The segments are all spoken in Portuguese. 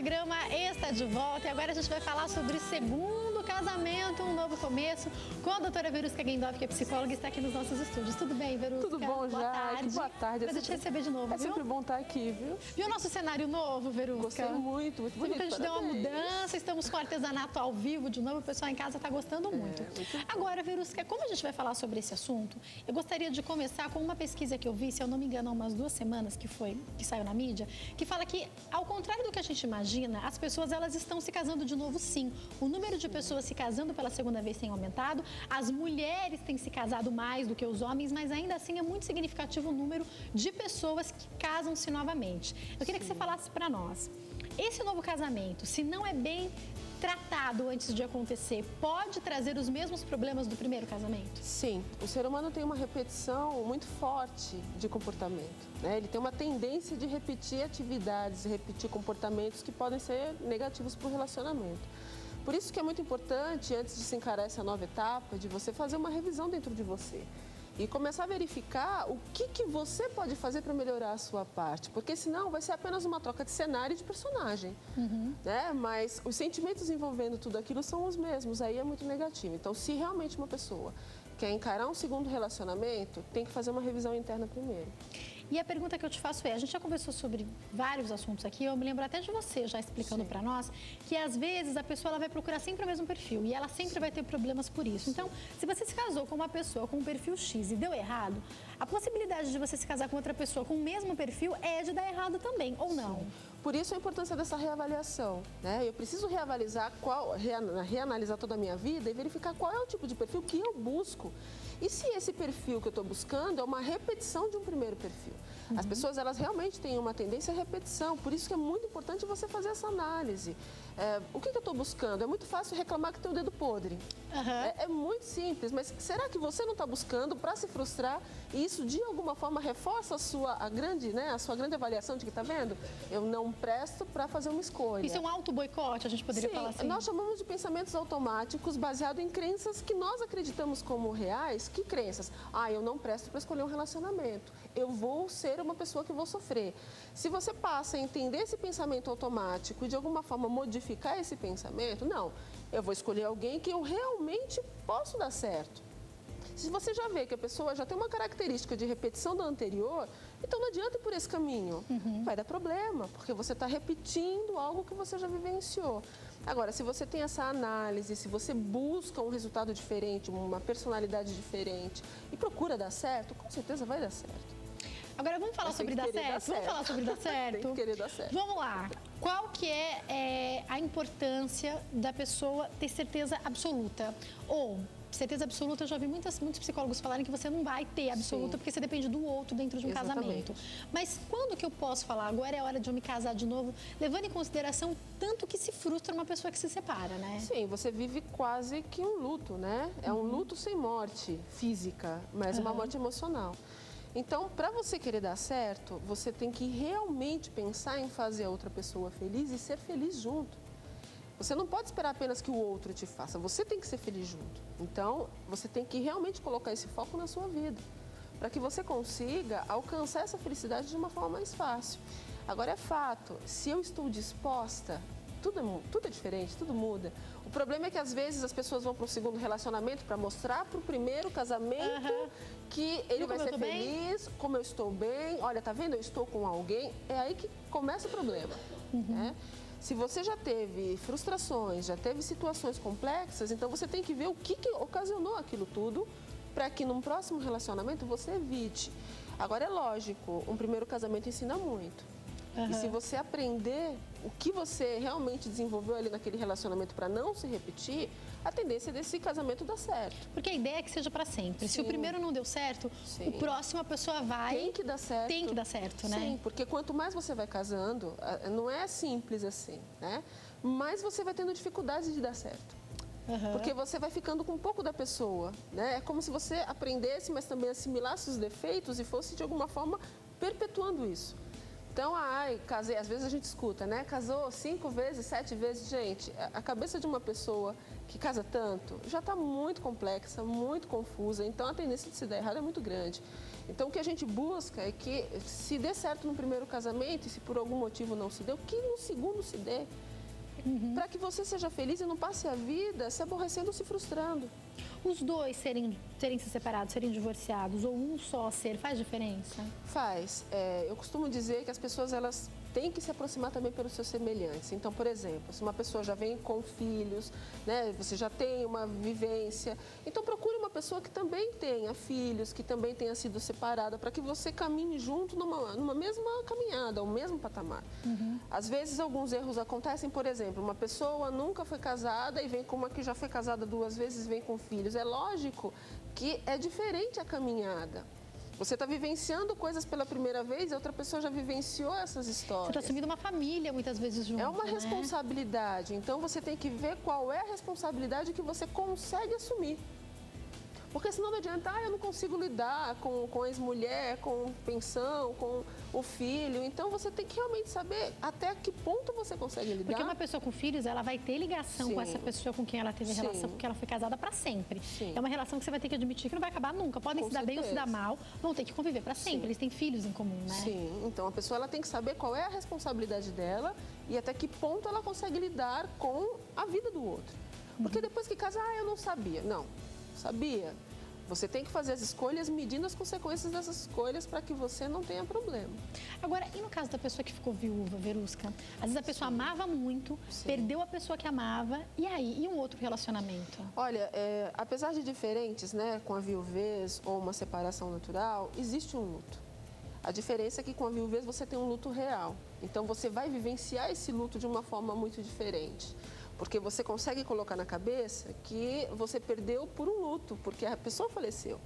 programa está de volta e agora a gente vai falar sobre segundo casamento, um novo começo, com a doutora Verusca Gendorf, que é psicóloga e está aqui nos nossos estúdios. Tudo bem, Verusca? Tudo bom, Jaque? Boa tarde. Prazer te receber de novo, viu? É sempre bom estar aqui, viu? Viu o nosso cenário novo, Verusca? Gostei muito, muito bonito. A gente deu uma mudança, estamos com artesanato ao vivo de novo, o pessoal em casa está gostando muito. Agora, Verusca, como a gente vai falar sobre esse assunto, eu gostaria de começar com uma pesquisa que eu vi, se eu não me engano, há umas 2 semanas que saiu na mídia, que fala que, ao contrário do que a gente imagina, as pessoas elas estão se casando de novo, sim. O número de pessoas se casando pela segunda vez tem aumentado, as mulheres têm se casado mais do que os homens, mas ainda assim é muito significativo o número de pessoas que casam-se novamente. Eu queria que você falasse para nós, esse novo casamento, se não é bem tratado antes de acontecer, pode trazer os mesmos problemas do primeiro casamento? Sim, o ser humano tem uma repetição muito forte de comportamento, né? Ele tem uma tendência de repetir atividades, repetir comportamentos que podem ser negativos para o relacionamento. Por isso que é muito importante, antes de se encarar essa nova etapa, de você fazer uma revisão dentro de você. E começar a verificar o que você pode fazer para melhorar a sua parte. Porque senão vai ser apenas uma troca de cenário e de personagem. Né? Mas os sentimentos envolvendo tudo aquilo são os mesmos, aí é muito negativo. Então, se realmente uma pessoa quer encarar um segundo relacionamento, tem que fazer uma revisão interna primeiro. E a pergunta que eu te faço é, a gente já conversou sobre vários assuntos aqui, eu me lembro até de você já explicando para nós, que às vezes a pessoa ela vai procurar sempre o mesmo perfil e ela sempre vai ter problemas por isso. Então, se você se casou com uma pessoa com um perfil X e deu errado, a possibilidade de você se casar com outra pessoa com o mesmo perfil é de dar errado também, ou não? Sim. Por isso a importância dessa reavaliação, né? Eu preciso reanalisar toda a minha vida e verificar qual é o tipo de perfil que eu busco. E se esse perfil que eu estou buscando é uma repetição de um primeiro perfil. As pessoas, elas realmente têm uma tendência à repetição, por isso que é muito importante você fazer essa análise. O que eu estou buscando? É muito fácil reclamar que tem o dedo podre. É muito simples, mas será que você não está buscando para se frustrar e isso de alguma forma reforça a sua grande avaliação de que está vendo? Eu não presto para fazer uma escolha. Isso é um auto-boicote, a gente poderia falar assim? Nós chamamos de pensamentos automáticos baseados em crenças que nós acreditamos como reais. Que crenças? Eu não presto para escolher um relacionamento. Eu vou ser uma pessoa que vou sofrer. Se você passa a entender esse pensamento automático e de alguma forma modificar esse pensamento, não, eu vou escolher alguém que eu realmente posso dar certo. Se você já vê que a pessoa já tem uma característica de repetição da anterior, então não adianta ir por esse caminho. Vai dar problema, porque você está repetindo algo que você já vivenciou. Agora, se você tem essa análise, se você busca um resultado diferente, uma personalidade diferente e procura dar certo, com certeza vai dar certo. Agora vamos falar sobre dar certo? Vamos falar sobre dar certo? Tem que querer dar certo. Vamos lá. Qual que é a importância da pessoa ter certeza absoluta? Ou, certeza absoluta, eu já vi muitos psicólogos falarem que você não vai ter absoluta porque você depende do outro dentro de um casamento. Mas quando que eu posso falar, agora é hora de eu me casar de novo, levando em consideração tanto que se frustra uma pessoa que se separa, né? Sim, você vive quase que um luto, né? É um luto sem morte física, mas uma morte emocional. Então, para você querer dar certo, você tem que realmente pensar em fazer a outra pessoa feliz e ser feliz junto. Você não pode esperar apenas que o outro te faça, você tem que ser feliz junto. Então, você tem que realmente colocar esse foco na sua vida, para que você consiga alcançar essa felicidade de uma forma mais fácil. Agora, é fato, se eu estou disposta, tudo é diferente, tudo muda. O problema é que, às vezes, as pessoas vão para um segundo relacionamento para mostrar para o primeiro casamento que ele vai ser feliz, como eu estou bem, olha, tá vendo, eu estou com alguém. É aí que começa o problema, né? Se você já teve frustrações, já teve situações complexas, então você tem que ver o que ocasionou aquilo tudo para que num próximo relacionamento você evite. Agora, é lógico, um primeiro casamento ensina muito. E se você aprender o que você realmente desenvolveu ali naquele relacionamento para não se repetir, a tendência desse casamento dá certo. Porque a ideia é que seja para sempre. Se o primeiro não deu certo, o próximo a pessoa vai... Tem que dar certo. Tem que dar certo, né? Sim, porque quanto mais você vai casando, não é simples assim, né? Mas você vai tendo dificuldade de dar certo. Porque você vai ficando com um pouco da pessoa, né? É como se você aprendesse, mas também assimilasse os defeitos e fosse de alguma forma perpetuando isso. Então, casei, às vezes a gente escuta, né? Casou 5 vezes, 7 vezes. Gente, a cabeça de uma pessoa que casa tanto já está muito complexa, muito confusa. Então, a tendência de se dar errado é muito grande. Então, o que a gente busca é que, se dê certo no primeiro casamento e se por algum motivo não se deu, que no segundo se dê. Para que você seja feliz e não passe a vida se aborrecendo ou se frustrando. Os dois terem se separado, serem divorciados, ou um só ser, faz diferença? Faz. Eu costumo dizer que as pessoas, elas têm que se aproximar também pelos seus semelhantes. Então, por exemplo, se uma pessoa já vem com filhos, né, você já tem uma vivência, então procure uma pessoa que também tenha filhos, que também tenha sido separada, para que você caminhe junto numa mesma caminhada, o mesmo patamar. Às vezes, alguns erros acontecem, por exemplo, uma pessoa nunca foi casada e vem com uma que já foi casada 2 vezes, vem com filhos. É lógico que é diferente a caminhada. Você está vivenciando coisas pela primeira vez e outra pessoa já vivenciou essas histórias. Você está assumindo uma família muitas vezes junto, É uma né? responsabilidade. Então, você tem que ver qual é a responsabilidade que você consegue assumir. Porque senão não adianta, eu não consigo lidar com a ex-mulher, com pensão, com o filho. Então, você tem que realmente saber até que ponto você consegue lidar. Porque uma pessoa com filhos, ela vai ter ligação Sim. com essa pessoa com quem ela teve relação, porque ela foi casada para sempre. Sim. É uma relação que você vai ter que admitir que não vai acabar nunca. Podem Com se dar bem ou se certeza. dar mal, vão ter que conviver para sempre. Sim. Eles têm filhos em comum, né? Sim, então a pessoa, ela tem que saber qual é a responsabilidade dela e até que ponto ela consegue lidar com a vida do outro. Porque depois que casa, eu não sabia. Não, sabia. Você tem que fazer as escolhas medindo as consequências dessas escolhas para que você não tenha problema. Agora, e no caso da pessoa que ficou viúva, Verusca? Às vezes a pessoa amava muito, perdeu a pessoa que amava, e aí? E um outro relacionamento? Olha, apesar de diferentes, né, com a viuvez ou uma separação natural, existe um luto. A diferença é que com a viuvez você tem um luto real. Então, você vai vivenciar esse luto de uma forma muito diferente. Porque você consegue colocar na cabeça que você perdeu por um luto, porque a pessoa faleceu.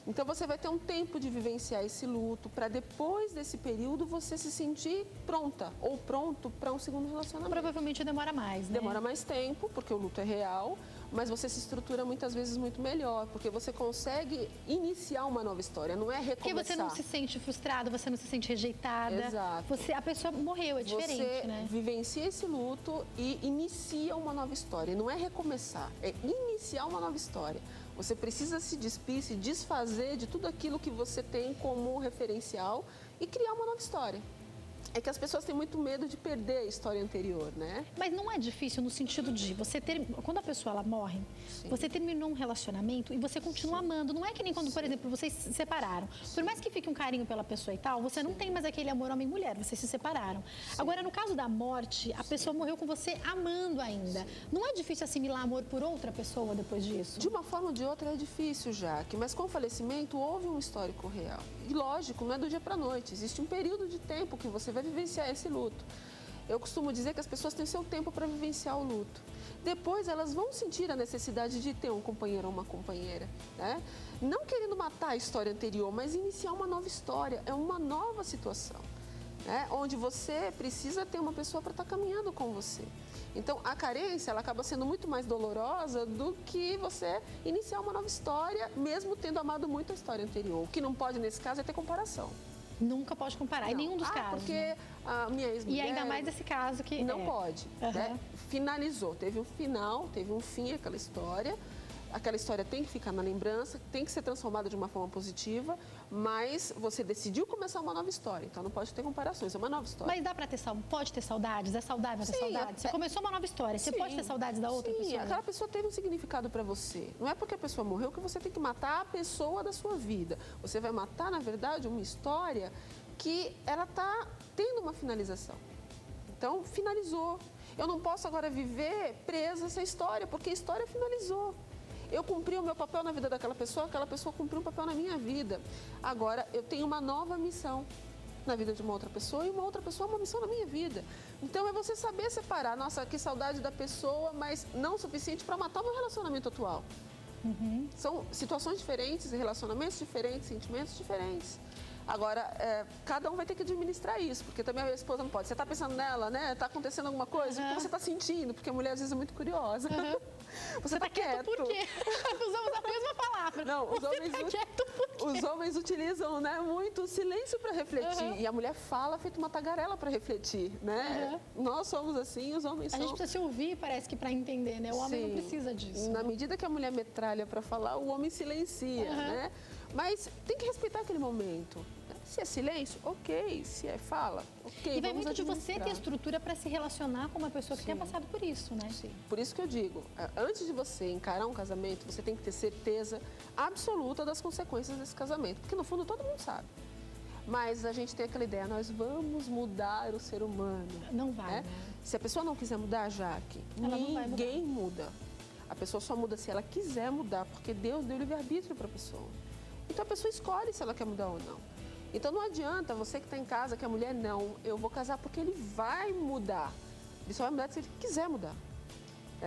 Então, você vai ter um tempo de vivenciar esse luto para depois desse período você se sentir pronta ou pronto para um segundo relacionamento. Provavelmente demora mais, né? Demora mais tempo, porque o luto é real, mas você se estrutura muitas vezes muito melhor, porque você consegue iniciar uma nova história, não é recomeçar. Porque você não se sente frustrado, você não se sente rejeitada. Exato. A pessoa morreu, é diferente, né? Você vivencia esse luto e inicia uma nova história. Não é recomeçar, é iniciar uma nova história. Você precisa se despir, se desfazer de tudo aquilo que você tem como referencial e criar uma nova história. É que as pessoas têm muito medo de perder a história anterior, né? Mas não é difícil no sentido de você ter... Quando a pessoa ela morre, você terminou um relacionamento e você continua amando. Não é que nem quando, por exemplo, vocês se separaram. Por mais que fique um carinho pela pessoa e tal, você não tem mais aquele amor homem-mulher, vocês se separaram. Agora, no caso da morte, a pessoa morreu com você amando ainda. Não é difícil assimilar amor por outra pessoa depois disso? De uma forma ou de outra é difícil, Jaque, mas com o falecimento houve um histórico real. E lógico, não é do dia para a noite, existe um período de tempo que você vai vivenciar esse luto. Eu costumo dizer que as pessoas têm seu tempo para vivenciar o luto. Depois elas vão sentir a necessidade de ter um companheiro ou uma companheira, né? Não querendo matar a história anterior, mas iniciar uma nova história, é uma nova situação, né? Onde você precisa ter uma pessoa para estar caminhando com você. Então, a carência, ela acaba sendo muito mais dolorosa do que você iniciar uma nova história, mesmo tendo amado muito a história anterior. O que não pode, nesse caso, é ter comparação. Nunca pode comparar, em nenhum dos casos. Porque né? a minha ex-mulher... E ainda mais esse caso que... Não pode, né? Finalizou, teve um final, teve um fim aquela história. Aquela história tem que ficar na lembrança, tem que ser transformada de uma forma positiva, mas você decidiu começar uma nova história, então não pode ter comparações, é uma nova história. Mas dá pra ter pode ter saudades? É saudável ter saudades? Você começou uma nova história, você pode ter saudades da outra pessoa? Sim, aquela pessoa teve um significado para você. Não é porque a pessoa morreu que você tem que matar a pessoa da sua vida. Você vai matar, na verdade, uma história que ela está tendo uma finalização. Então, finalizou. Eu não posso agora viver presa essa história, porque a história finalizou. Eu cumpri o meu papel na vida daquela pessoa, aquela pessoa cumpriu um papel na minha vida. Agora, eu tenho uma nova missão na vida de uma outra pessoa e uma outra pessoa uma missão na minha vida. Então, é você saber separar. Nossa, que saudade da pessoa, mas não o suficiente para matar o meu relacionamento atual. São situações diferentes, relacionamentos diferentes, sentimentos diferentes. Agora, cada um vai ter que administrar isso, porque também a esposa não pode. Você está pensando nela, né? Está acontecendo alguma coisa? O que você está sentindo? Porque a mulher, às vezes, é muito curiosa. Você tá quieto por quê? Usamos a mesma palavra. Não, os homens utilizam, né, muito o silêncio para refletir. E a mulher fala feito uma tagarela para refletir, né? Nós somos assim, os homens são. A gente precisa se ouvir, parece que para entender, né? O homem não precisa disso. Na medida que a mulher metralha para falar, o homem silencia, né? Mas tem que respeitar aquele momento. Se é silêncio, ok. Se é fala, ok. E vai muito de você ter estrutura para se relacionar com uma pessoa que tenha passado por isso, né? Sim. Por isso que eu digo, antes de você encarar um casamento, você tem que ter certeza absoluta das consequências desse casamento. Porque no fundo todo mundo sabe. Mas a gente tem aquela ideia, nós vamos mudar o ser humano. Não vai, né? Se a pessoa não quiser mudar, Jaque, ninguém muda. A pessoa só muda se ela quiser mudar, porque Deus deu livre-arbítrio para a pessoa. Então a pessoa escolhe se ela quer mudar ou não. Então não adianta você que está em casa, que a mulher não, eu vou casar porque ele vai mudar. Ele só vai mudar se ele quiser mudar.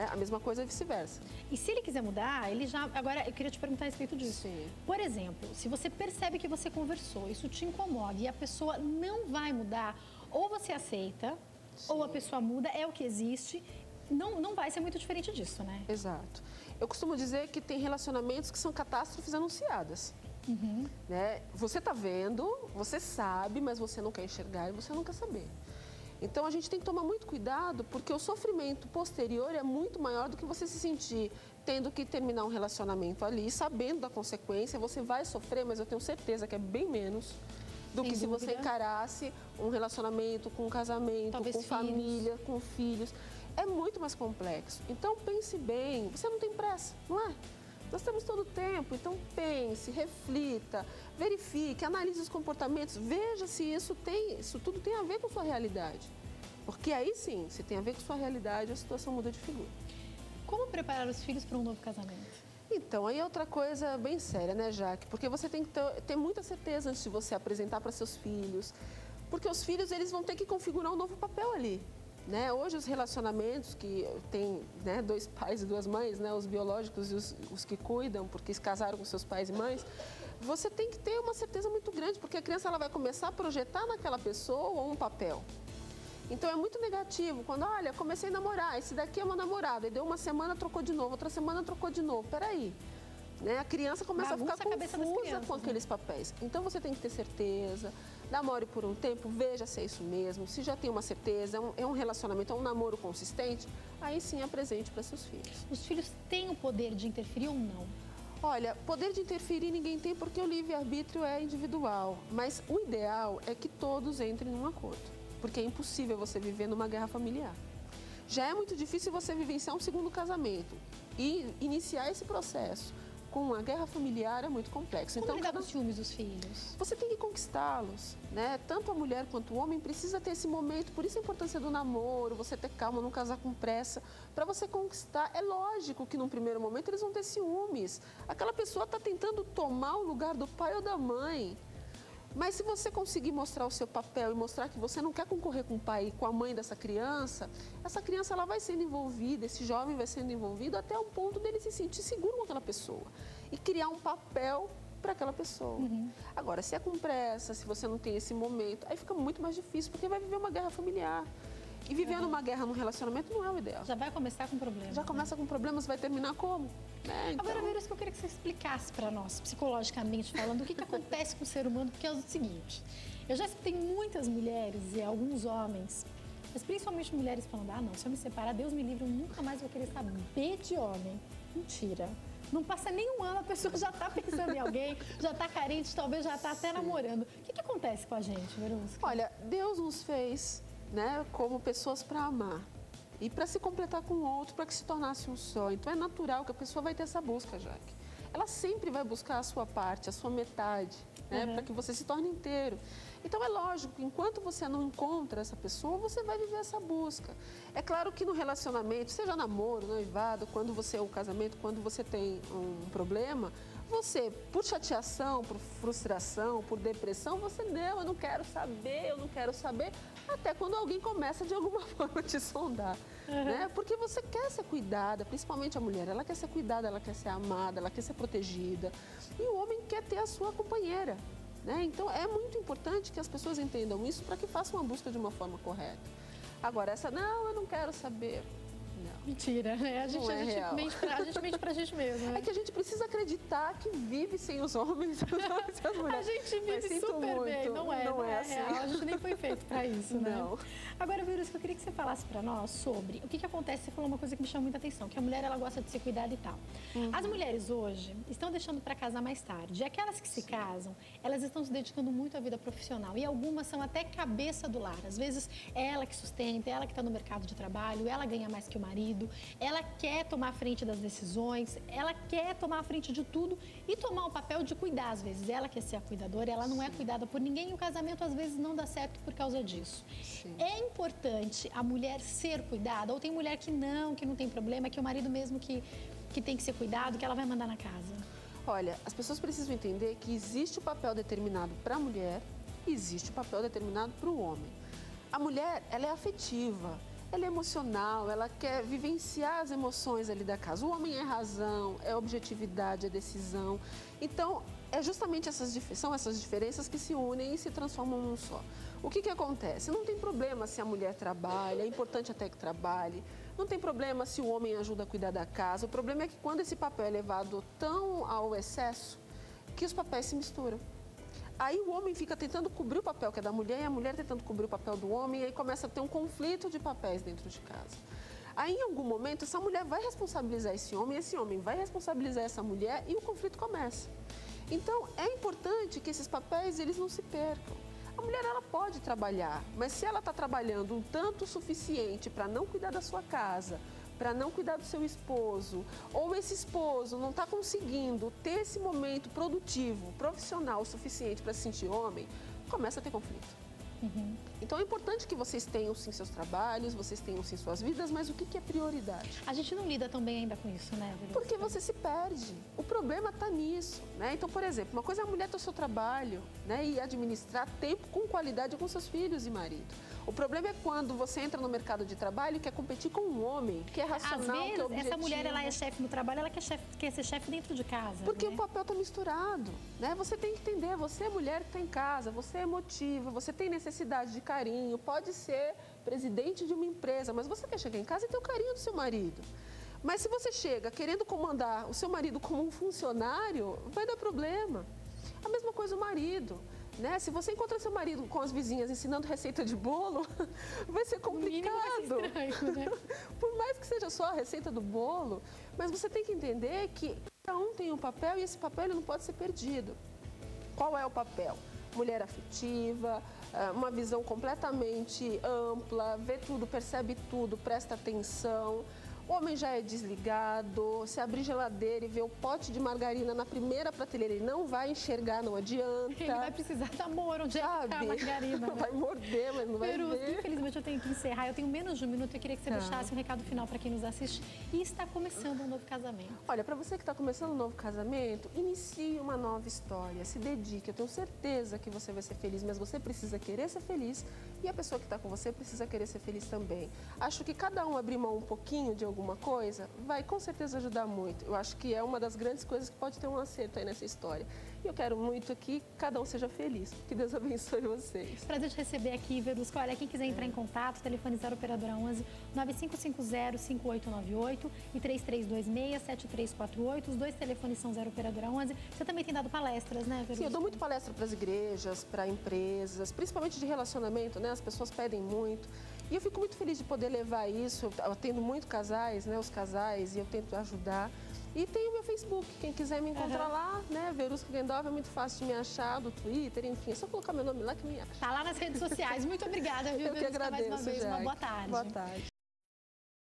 A mesma coisa é vice-versa. E se ele quiser mudar, ele já... Agora, eu queria te perguntar a respeito disso. Sim. Por exemplo, se você percebe que você conversou, isso te incomoda e a pessoa não vai mudar, ou você aceita, ou a pessoa muda, é o que existe, não vai ser muito diferente disso, né? Exato. Eu costumo dizer que tem relacionamentos que são catástrofes anunciadas. Né? Você está vendo, você sabe, mas você não quer enxergar e você não quer saber. Então a gente tem que tomar muito cuidado, porque o sofrimento posterior é muito maior do que você se sentir tendo que terminar um relacionamento ali, sabendo da consequência. Você vai sofrer, mas eu tenho certeza que é bem menos do que se você encarasse um relacionamento com um casamento, talvez com família, com filhos. É muito mais complexo. Então pense bem, você não tem pressa, não é? Nós temos todo o tempo, então pense, reflita, verifique, analise os comportamentos, veja se isso tudo tem a ver com sua realidade. Porque aí sim, se tem a ver com sua realidade, a situação muda de figura. Como preparar os filhos para um novo casamento? Então, aí é outra coisa bem séria, né, Jaque? Porque você tem que ter muita certeza antes de você apresentar para seus filhos. Porque os filhos, eles vão ter que configurar um novo papel ali. Né? Hoje os relacionamentos que tem, né, 2 pais e 2 mães, né, os biológicos e os que cuidam, porque se casaram com seus pais e mães, você tem que ter uma certeza muito grande, porque a criança ela vai começar a projetar naquela pessoa um papel. Então é muito negativo quando, olha, comecei a namorar, esse daqui é uma namorada, e deu uma semana, trocou de novo, outra semana trocou de novo, peraí. Né? A criança começa a ficar confusa com aqueles papéis. Então você tem que ter certeza, namore por um tempo, veja se é isso mesmo. Se já tem uma certeza, é um relacionamento, é um namoro consistente, aí sim apresente para seus filhos. Os filhos têm o poder de interferir ou não? Olha, poder de interferir ninguém tem porque o livre-arbítrio é individual. Mas o ideal é que todos entrem num acordo. Porque é impossível você viver numa guerra familiar. Já é muito difícil você vivenciar um segundo casamento e iniciar esse processo com uma guerra familiar é muito complexo. Como então, lidar com os ciúmes dos filhos? Você tem que conquistá-los, né? Tanto a mulher quanto o homem precisa ter esse momento, por isso a importância do namoro, você ter calma, não casar com pressa, para você conquistar. É lógico que num primeiro momento eles vão ter ciúmes. Aquela pessoa está tentando tomar o lugar do pai ou da mãe. Mas se você conseguir mostrar o seu papel e mostrar que você não quer concorrer com o pai e com a mãe dessa criança, essa criança ela vai sendo envolvida, esse jovem vai sendo envolvido até o ponto dele se sentir seguro com aquela pessoa e criar um papel para aquela pessoa. Agora, se é com pressa, se você não tem esse momento, aí fica muito mais difícil, porque vai viver uma guerra familiar. E vivendo uma guerra num relacionamento não é o ideal. Já vai começar com problemas. Já começa com problemas, vai terminar como? Então... Agora, Verus, que eu queria que você explicasse para nós, psicologicamente falando, o que acontece com o ser humano, porque é o seguinte, eu já escutei muitas mulheres e alguns homens, mas principalmente mulheres falando, ah, não, se eu me separar, Deus me livre, eu nunca mais vou querer saber de homem. Mentira. Não passa nem um ano, a pessoa já está pensando em alguém, já está carente, talvez já está até namorando. O que acontece com a gente, Verus? Olha, Deus nos fez, né, como pessoas para amar e para se completar com o outro, para que se tornasse um só. Então é natural que a pessoa vai ter essa busca, Jaque. Ela sempre vai buscar a sua parte, a sua metade, né, para que você se torne inteiro. Então é lógico, enquanto você não encontra essa pessoa, você vai viver essa busca. É claro que no relacionamento, seja namoro, noivado, quando você é o casamento, quando você tem um problema, você, por chateação, por frustração, por depressão, você, não, eu não quero saber, até quando alguém começa de alguma forma a te sondar, né? Porque você quer ser cuidada, principalmente a mulher, ela quer ser cuidada, ela quer ser amada, ela quer ser protegida, e o homem quer ter a sua companheira, né? Então é muito importante que as pessoas entendam isso para que façam a busca de uma forma correta. Agora, não, eu não quero saber, não. Mentira, né? A gente mente pra gente mesmo, né? É que a gente precisa acreditar que vive sem os homens. A gente vive super bem, não é assim. Real. A gente nem foi feito para isso, né? Não. Agora, Verusca, eu queria que você falasse para nós sobre o que acontece. Você falou uma coisa que me chama muita atenção, que a mulher, ela gosta de ser cuidada e tal. As mulheres hoje estão deixando para casar mais tarde. E aquelas que se casam, elas estão se dedicando muito à vida profissional. E algumas são até cabeça do lar. Às vezes, é ela que sustenta, é ela que está no mercado de trabalho, ela ganha mais que o marido, ela quer tomar a frente das decisões, ela quer tomar a frente de tudo e tomar o papel de cuidar, às vezes. Ela quer ser a cuidadora, ela não é cuidada por ninguém e o casamento, às vezes, não dá certo por causa disso. Sim. É importante a mulher ser cuidada? Ou tem mulher que não tem problema, que o marido mesmo que tem que ser cuidado, que ela vai mandar na casa? Olha, as pessoas precisam entender que existe o papel determinado para a mulher e existe o papel determinado para o homem. A mulher, ela é afetiva, ela é emocional, ela quer vivenciar as emoções ali da casa. O homem é razão, é objetividade, é decisão. Então, justamente essas diferenças que se unem e se transformam num só. O que acontece? Não tem problema se a mulher trabalha, é importante até que trabalhe. Não tem problema se o homem ajuda a cuidar da casa. O problema é que quando esse papel é levado tão ao excesso, que os papéis se misturam. Aí o homem fica tentando cobrir o papel que é da mulher e a mulher tentando cobrir o papel do homem e aí começa a ter um conflito de papéis dentro de casa. Aí, em algum momento, essa mulher vai responsabilizar esse homem vai responsabilizar essa mulher e o conflito começa. Então, é importante que esses papéis, eles não se percam. A mulher, ela pode trabalhar, mas se ela está trabalhando um tanto suficiente para não cuidar da sua casa, para não cuidar do seu esposo, ou esse esposo não está conseguindo ter esse momento produtivo, profissional o suficiente para se sentir homem, começa a ter conflito. Então é importante que vocês tenham sim seus trabalhos, vocês tenham sim suas vidas, mas o que é prioridade? A gente não lida tão bem ainda com isso, né, Verusca? Porque você se perde. O problema está nisso, né? Então, por exemplo, uma coisa é a mulher ter o seu trabalho, né, e administrar tempo com qualidade com seus filhos e marido. O problema é quando você entra no mercado de trabalho e quer competir com um homem que é racional, às vezes, que é objetivo. Essa mulher, ela é chefe no trabalho, ela quer ser chefe dentro de casa. Porque né? o papel está misturado, né? Você tem que entender, você é mulher que está em casa, você é emotiva, você tem necessidade de carinho, pode ser presidente de uma empresa, mas você quer chegar em casa e ter o carinho do seu marido. Mas se você chega querendo comandar o seu marido como um funcionário, vai dar problema. A mesma coisa o marido. Né? Se você encontra seu marido com as vizinhas ensinando receita de bolo, vai ser complicado. Vai ser estranho, né? Por mais que seja só a receita do bolo, mas você tem que entender que cada um tem um papel e esse papel ele não pode ser perdido. Qual é o papel? Mulher afetiva, uma visão completamente ampla, vê tudo, percebe tudo, presta atenção. O homem já é desligado, se abrir geladeira e ver o pote de margarina na primeira prateleira, ele não vai enxergar, não adianta. Ele vai precisar dar amor, onde é que tá a margarina, né? Vai morder, mas não vai ver. Infelizmente eu tenho que encerrar, eu tenho menos de um minuto, eu queria que você deixasse um recado final para quem nos assiste e está começando um novo casamento. Olha, para você que está começando um novo casamento, inicie uma nova história, se dedique, eu tenho certeza que você vai ser feliz, mas você precisa querer ser feliz e a pessoa que está com você precisa querer ser feliz também. Acho que cada um abrir mão um pouquinho de alguma coisa vai com certeza ajudar muito. Eu acho que é uma das grandes coisas que pode ter um acerto aí nessa história. E eu quero muito que cada um seja feliz. Que Deus abençoe vocês. Prazer te receber aqui, Verusca. Olha, quem quiser entrar em contato, telefone 0 operadora 11 9550-5898 e 3326-7348. Os dois telefones são 0 operadora 11. Você também tem dado palestras, né, Verusca? Sim, eu dou muito palestra para as igrejas, para empresas, principalmente de relacionamento, né? As pessoas pedem muito. E eu fico muito feliz de poder levar isso. Eu atendo muito casais, né? Os casais, e eu tento ajudar. E tem o meu Facebook, quem quiser me encontrar lá, né? Verusca Gendorf, é muito fácil de me achar, do Twitter, enfim. É só colocar meu nome lá que me acha. Tá lá nas redes sociais. Muito obrigada, viu, Eu que Verusca, agradeço, mais uma vez. Uma boa tarde. Boa tarde.